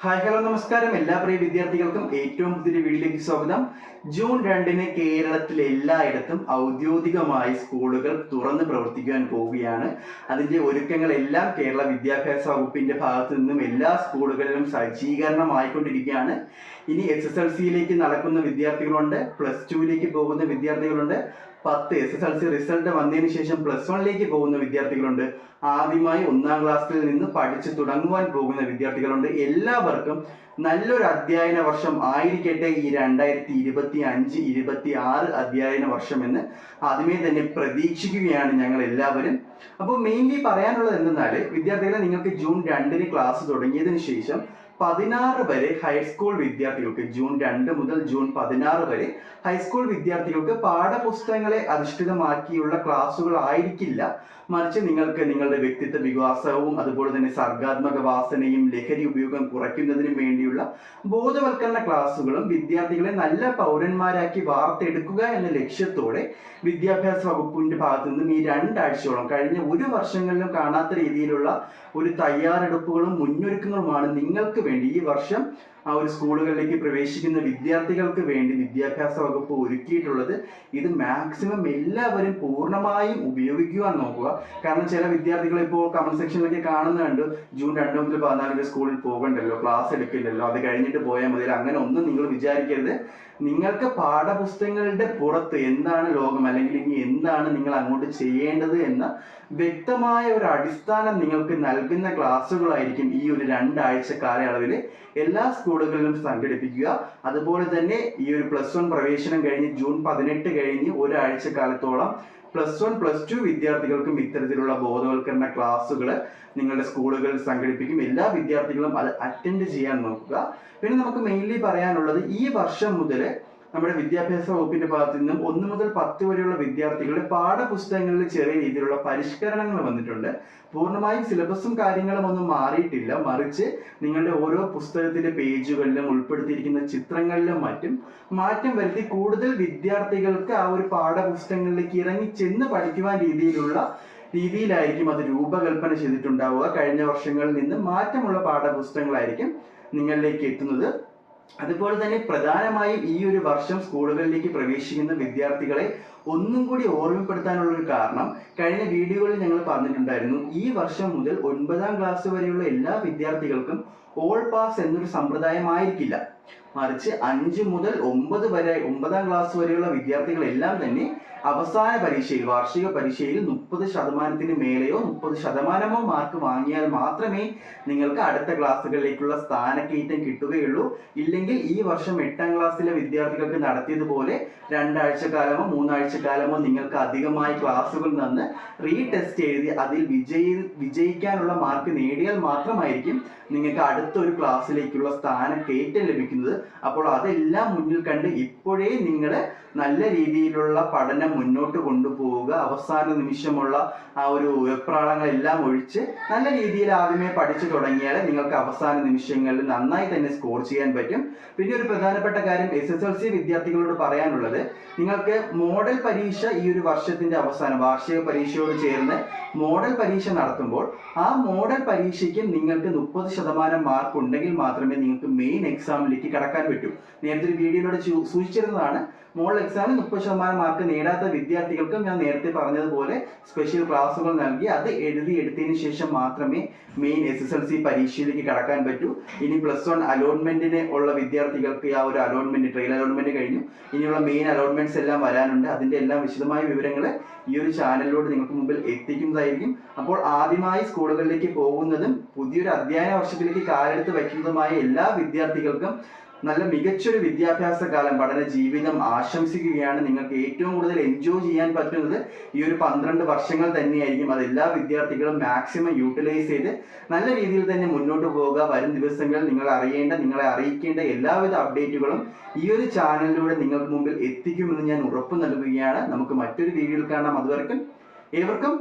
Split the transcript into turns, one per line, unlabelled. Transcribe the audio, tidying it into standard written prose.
Hi hello നമസ്കാരം. എല്ലാ പ്രിയ വിദ്യാർത്ഥികൾക്കും ഏറ്റവും പുതിയ വീഡിയോയിലേക്ക് സ്വാഗതം. ജൂൺ 2-ന് കേരളത്തിൽ എല്ലായിടത്തും ഔദ്യോഗികമായി സ്കൂളുകൾ തുറന്ന് പ്രവർത്തിക്കുവാൻ പോവുകയാണ്. അതിന്റെ ഒരുക്കങ്ങളെല്ലാം കേരള വിദ്യാഭ്യാസ വകുപ്പിന്റെ ഭാഗത്തു നിന്നും എല്ലാ സ്കൂളുകളിലും സജ്ജീകരണമായിക്കൊണ്ടിരിക്കുകയാണ്. ഇനി SSLCയിലേക്ക് നടക്കുന്ന വിദ്യാർത്ഥികളുണ്ട്, +2ലേക്ക് പോകുന്ന വിദ്യാർത്ഥികളുണ്ട്, 10 SSLC റിസൾട്ട് വന്നതിന് ശേഷം +1ലേക്ക് പോകുന്ന വിദ്യാർത്ഥികളുണ്ട്, ആദ്യമായി 1-ാം ക്ലാസ്സിൽ നിന്ന് പഠിച്ചു തുടങ്ങുവാൻ പോകുന്ന വിദ്യാർത്ഥികളുണ്ട്. എല്ലാവർക്കും നല്ലൊരു അധ്യയന വർഷം ആയിരിക്കട്ടെ ഈ 2025-26 അധ്യയന വർഷം എന്ന് ആദ്യമേ തന്നെ പ്രതീക്ഷിക്കുകയാണ് ഞങ്ങൾ എല്ലാവരും. അപ്പോൾ മെയിൻലി പറയാനുള്ളത് എന്തെന്നാൽ, വിദ്യാർത്ഥികളെ, നിങ്ങൾക്ക് ജൂൺ 2-ന് ക്ലാസ് തുടങ്ങിയതിന് ശേഷം 16 വരെ ഹൈസ്കൂൾ വിദ്യാർത്ഥികൾക്ക്, ജൂൺ 2 മുതൽ ജൂൺ 16 വരെ ഹൈസ്കൂൾ വിദ്യാർത്ഥികൾക്ക് പാഠപുസ്തകങ്ങളെ അധിഷ്ഠിതമാക്കിയുള്ള ക്ലാസ്സുകൾ ആയിരിക്കില്ല. മറിച്ച് നിങ്ങൾക്ക് നിങ്ങളുടെ വ്യക്തിത്വ വികാസവും അതുപോലെ തന്നെ സർഗാത്മക വാസനയും ലഹരി ഉപയോഗം കുറയ്ക്കുന്നതിനും വേണ്ടിയുള്ള ബോധവൽക്കരണ ക്ലാസ്സുകളും വിദ്യാർത്ഥികളെ നല്ല പൗരന്മാരാക്കി വാർത്തെടുക്കുക എന്ന ലക്ഷ്യത്തോടെ വിദ്യാഭ്യാസ വകുപ്പിന്റെ ഭാഗത്തു നിന്നും ഈ 2 ആഴ്ചയോളം, കഴിഞ്ഞ ഒരു വർഷങ്ങളിലും കാണാത്ത രീതിയിലുള്ള ഒരു തയ്യാറെടുപ്പുകളും മുന്നൊരുക്കങ്ങളുമാണ് നിങ്ങൾക്ക് വേണ്ടി ഈ വർഷം ആ ഒരു സ്കൂളുകളിലേക്ക് പ്രവേശിക്കുന്ന വിദ്യാർത്ഥികൾക്ക് വേണ്ടി വിദ്യാഭ്യാസ വകുപ്പ് ഒരുക്കിയിട്ടുള്ളത്. ഇത് മാക്സിമം എല്ലാവരും പൂർണ്ണമായും ഉപയോഗിക്കുവാൻ നോക്കുക. കാരണം ചില വിദ്യാർത്ഥികൾ ഇപ്പോൾ കമന്റ് സെക്ഷനിലൊക്കെ കാണുന്ന കണ്ടു, ജൂൺ 2 മുതൽ 14 വരെ സ്കൂളിൽ പോകണ്ടല്ലോ, ക്ലാസ് എടുക്കില്ലല്ലോ, അത് കഴിഞ്ഞിട്ട് പോയാൽ മതി. അങ്ങനെ ഒന്നും നിങ്ങൾ വിചാരിക്കരുത്. നിങ്ങൾക്ക് പാഠപുസ്തകങ്ങളുടെ പുറത്ത് എന്താണ് ലോകം, അല്ലെങ്കിൽ ഇനി എന്താണ് നിങ്ങൾ അങ്ങോട്ട് ചെയ്യേണ്ടത് എന്ന വ്യക്തമായ ഒരു അടിസ്ഥാനം നിങ്ങൾക്ക് നൽകുന്ന ക്ലാസ്സുകളായിരിക്കും ഈ ഒരു 2 ആഴ്ച കാലയളവിൽ എല്ലാ സ്കൂളുകളിലും സംഘടിപ്പിക്കുക. അതുപോലെ തന്നെ ഈ ഒരു +1 പ്രവേശനം കഴിഞ്ഞ് ജൂൺ 18 കഴിഞ്ഞ് ഒരാഴ്ച കാലത്തോളം +1 +2 വിദ്യാർത്ഥികൾക്കും ഇത്തരത്തിലുള്ള ബോധവൽക്കരണ ക്ലാസ്സുകൾ നിങ്ങളുടെ സ്കൂളുകളിൽ സംഘടിപ്പിക്കും. എല്ലാ വിദ്യാർത്ഥികളും അത് അറ്റൻഡ് ചെയ്യാൻ നോക്കുക. പിന്നെ നമുക്ക് മെയിൻലി പറയാനുള്ളത്, ഈ വർഷം മുതൽ നമ്മുടെ വിദ്യാഭ്യാസ വകുപ്പിന്റെ ഭാഗത്തു നിന്നും 1 മുതൽ 10 വരെയുള്ള വിദ്യാർത്ഥികളുടെ പാഠപുസ്തകങ്ങളിൽ ചെറിയ രീതിയിലുള്ള പരിഷ്കരണങ്ങൾ വന്നിട്ടുണ്ട്. പൂർണ്ണമായും സിലബസും കാര്യങ്ങളും ഒന്നും മാറിയിട്ടില്ല. മറിച്ച് നിങ്ങളുടെ ഓരോ പുസ്തകത്തിലെ പേജുകളിലും ഉൾപ്പെടുത്തിയിരിക്കുന്ന ചിത്രങ്ങളിലും മറ്റും മാറ്റം വരുത്തി കൂടുതൽ വിദ്യാർത്ഥികൾക്ക് ആ ഒരു പാഠപുസ്തകങ്ങളിലേക്ക് ഇറങ്ങി ചെന്ന് പഠിക്കുവാൻ രീതിയിലായിരിക്കും അത് രൂപകൽപ്പന ചെയ്തിട്ടുണ്ടാവുക. കഴിഞ്ഞ വർഷങ്ങളിൽ നിന്ന് മാറ്റമുള്ള പാഠപുസ്തകങ്ങളായിരിക്കും നിങ്ങളിലേക്ക് എത്തുന്നത്. അതുപോലെ തന്നെ പ്രധാനമായും ഈ ഒരു വർഷം സ്കൂളുകളിലേക്ക് പ്രവേശിക്കുന്ന വിദ്യാർത്ഥികളെ ഒന്നും കൂടി ഓർമ്മപ്പെടുത്താനുള്ള ഒരു കാരണം, കഴിഞ്ഞ വീഡിയോകളിൽ ഞങ്ങൾ പറഞ്ഞിട്ടുണ്ടായിരുന്നു, ഈ വർഷം മുതൽ 9-ാം ക്ലാസ് വരെയുള്ള എല്ലാ വിദ്യാർത്ഥികൾക്കും ഓൾ പാസ് എന്നൊരു സമ്പ്രദായമായിരിക്കില്ല. മറിച്ച് 5 മുതൽ 9-ാം ക്ലാസ് വരെയുള്ള വിദ്യാർത്ഥികളെല്ലാം തന്നെ അവസാന പരീക്ഷയിൽ, വാർഷിക പരീക്ഷയിൽ 30% മേലെയോ 30% മാർക്ക് വാങ്ങിയാൽ മാത്രമേ നിങ്ങൾക്ക് അടുത്ത ക്ലാസ്സുകളിലേക്കുള്ള സ്ഥാനക്കയറ്റം കിട്ടുകയുള്ളൂ. ഇല്ലെങ്കിൽ ഈ വർഷം 8-ാം ക്ലാസ്സിലെ വിദ്യാർത്ഥികൾക്ക് നടത്തിയതുപോലെ 2 ആഴ്ചക്കാലമോ 3 ആഴ്ചക്കാലമോ നിങ്ങൾക്ക് അധികമായി ക്ലാസ്സുകൾ തന്ന് റീടെസ്റ്റ് എഴുതി അതിൽ വിജയിക്കാനുള്ള മാർക്ക് നേടിയാൽ മാത്രമായിരിക്കും നിങ്ങൾക്ക് അടുത്തൊരു ക്ലാസ്സിലേക്കുള്ള സ്ഥാനക്കയറ്റം ലഭിക്കുന്നത്. അപ്പോൾ അതെല്ലാം മുന്നിൽ കണ്ട് ഇപ്പോഴേ നിങ്ങൾ നല്ല രീതിയിലുള്ള പഠനം മുന്നോട്ട് കൊണ്ടുപോവുക. അവസാന നിമിഷമുള്ള ആ ഒരു വെപ്രാളങ്ങളെല്ലാം ഒഴിച്ച് നല്ല രീതിയിൽ ആദ്യമേ പഠിച്ചു തുടങ്ങിയാൽ നിങ്ങൾക്ക് അവസാന നിമിഷങ്ങളിൽ നന്നായി തന്നെ സ്കോർ ചെയ്യാൻ പറ്റും. പിന്നെ ഒരു പ്രധാനപ്പെട്ട കാര്യം SSLC വിദ്യാർത്ഥികളോട് പറയാനുള്ളത്, നിങ്ങൾക്ക് മോഡൽ പരീക്ഷ ഈ ഒരു വർഷത്തിന്റെ അവസാനം വാർഷിക പരീക്ഷയോട് ചേർന്ന് മോഡൽ പരീക്ഷ നടത്തുമ്പോൾ ആ മോഡൽ പരീക്ഷയ്ക്ക് നിങ്ങൾക്ക് 30% മാർക്ക് ഉണ്ടെങ്കിൽ മാത്രമേ നിങ്ങൾക്ക് മെയിൻ എക്സാമിലേക്ക് കടക്കാൻ പറ്റൂ. നേരത്തെ ഒരു വീഡിയോയിലൂടെ സൂചിച്ചിരുന്നതാണ്, മോഡൽ എക്സാമിൽ 30% മാർക്ക് നേടാത്ത വിദ്യാർത്ഥികൾക്കും ഞാൻ നേരത്തെ പറഞ്ഞതുപോലെ സ്പെഷ്യൽ ക്ലാസ്സുകൾ നൽകി അത് എടുത്തതിന് ശേഷം മാത്രമേ മെയിൻ SSLC പരീക്ഷയിലേക്ക് കടക്കാൻ പറ്റൂ. ഇനി +1 അലോട്ട്മെന്റിന് ഉള്ള വിദ്യാർത്ഥികൾക്ക് ആ ഒരു അലോട്ട്മെന്റ്, ട്രയൽ അലോട്ട്മെന്റ് കഴിഞ്ഞു, ഇനിയുള്ള മെയിൻ അലോട്ട്മെന്റ്സ് എല്ലാം വരാനുണ്ട്. അതിന്റെ എല്ലാം വിശദമായ വിവരങ്ങൾ ഈ ഒരു ചാനലിലൂടെ നിങ്ങൾക്ക് മുമ്പിൽ എത്തിക്കുന്നതായിരിക്കും. അപ്പോൾ ആദ്യമായി സ്കൂളുകളിലേക്ക് പോകുന്നതും പുതിയൊരു അധ്യയന വർഷത്തിലേക്ക് കാലെടുത്ത് വയ്ക്കുന്നതുമായ എല്ലാ വിദ്യാർത്ഥികൾക്കും നല്ല മികച്ചൊരു വിദ്യാഭ്യാസ കാലം, പഠന ജീവിതം ആശംസിക്കുകയാണ്. നിങ്ങൾക്ക് ഏറ്റവും കൂടുതൽ എൻജോയ് ചെയ്യാൻ പറ്റുന്നത് ഈ ഒരു 12 വർഷങ്ങൾ തന്നെയായിരിക്കും. അത് എല്ലാ വിദ്യാർത്ഥികളും മാക്സിമം യൂട്ടിലൈസ് ചെയ്ത് നല്ല രീതിയിൽ തന്നെ മുന്നോട്ട് പോവുക. വരും ദിവസങ്ങളിൽ നിങ്ങളെ അറിയിക്കേണ്ട എല്ലാവിധ അപ്ഡേറ്റുകളും ഈ ഒരു ചാനലിലൂടെ നിങ്ങൾക്ക് മുമ്പിൽ എത്തിക്കുമെന്ന് ഞാൻ ഉറപ്പ് നൽകുകയാണ്. നമുക്ക് മറ്റൊരു വീഡിയോയിൽ കാണാം. അതുവരെക്കും ഏവർക്കും